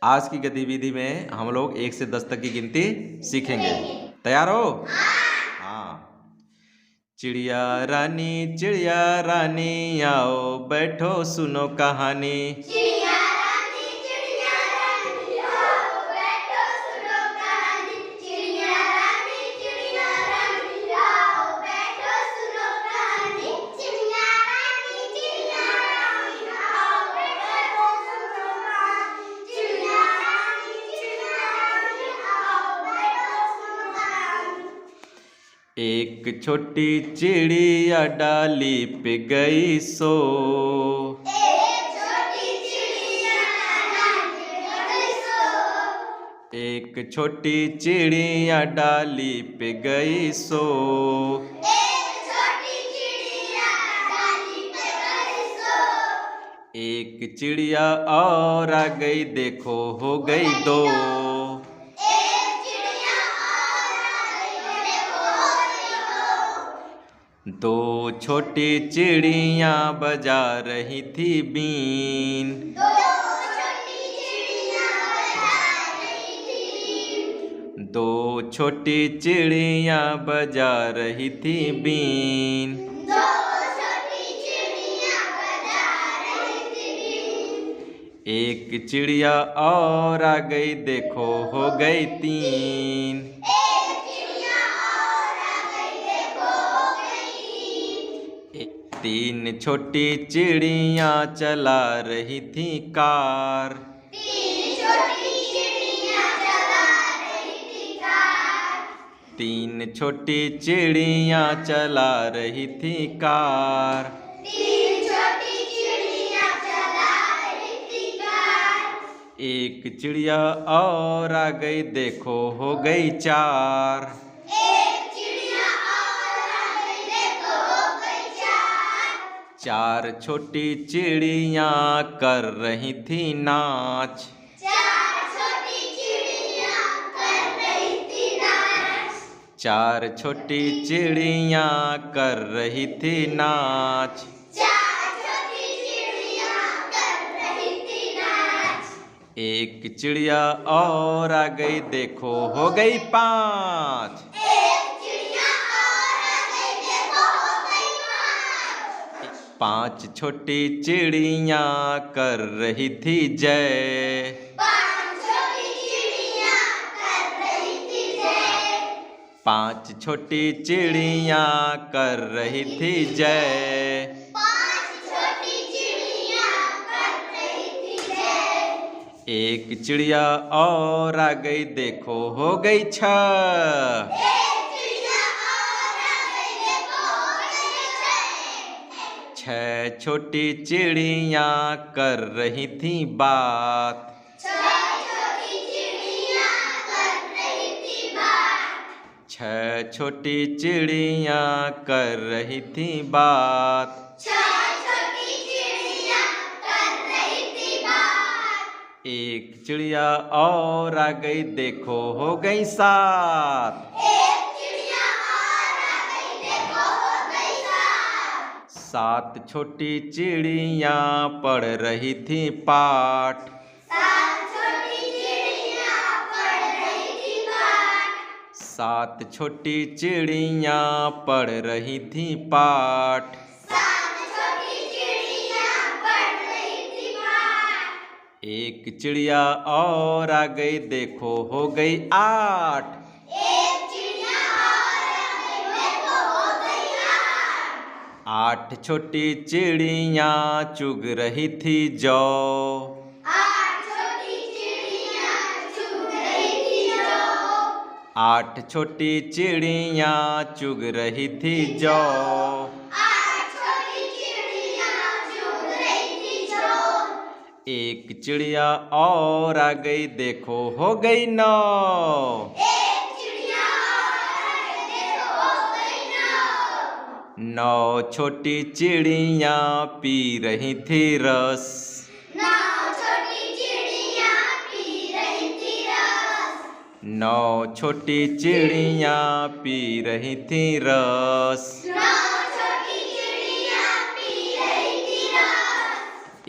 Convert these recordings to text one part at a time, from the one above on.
आज की गतिविधि में हम लोग 1 से 10 तक की गिनती सीखेंगे। तैयार हो? हाँ। चिड़िया रानी आओ बैठो सुनो कहानी। चिड़िया रानी आओ बैठो सुनो कहानी। चिड़िया रानी आओ बैठो सुनो कहानी। चिड़िया रानी आओ बैठो सुनो कहानी। चिड़िया रानी आओ बैठो सुनो कहानी। एक छोटी चिड़िया डाली पे गई सो। एक छोटी चिड़िया डाली पे गई सो। एक चिड़िया और आ गई देखो हो गई दो। दो छोटी चिड़िया बजा रही थी बीन। दो छोटी चिड़िया बजा रही थी बीन। एक चिड़िया और आ गई देखो हो गई तीन। तीन छोटी चिड़िया चला रही थी कार। तीन छोटी चिड़िया चला रही थी कार। एक चिड़िया और आ गई देखो हो गई चार। चार छोटी चिड़िया कर रही थी नाच। चार छोटी चिड़िया कर रही थी नाच। एक चिड़िया और आ गई देखो हो गई पाँच। पांच छोटी चिड़िया कर रही थी जय। पांच छोटी चिड़िया कर रही थी जय। एक चिड़िया और आ गई देखो हो गई छह। छह छोटी चिड़िया कर रही थी बात। छह छोटी चिड़िया कर रही थी बात। एक चिड़िया और आ गई देखो हो गई सात। सात छोटी चिड़िया पढ़ रही थी पाठ। सात छोटी चिड़िया पढ़ रही थी पाठ। एक चिड़िया और आ गई देखो हो गई आठ। आठ छोटी चिड़िया चुग रही थी जौ। आठ छोटी चिड़िया चुग रही थी जौ। एक चिड़िया और आ गई देखो हो गई नौ। नौ छोटी चिड़िया पी रही थी रस। नौ छोटी चिड़िया पी रही थी रस।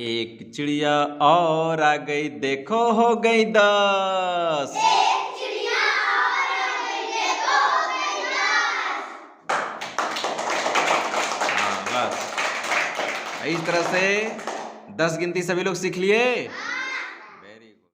एक चिड़िया और आ गई, देखो हो गई 10। एक चिड़िया और आ गई, देखो हो गई 10। हाँ बस इस तरह से 10 गिनती सभी लोग सीख लिए।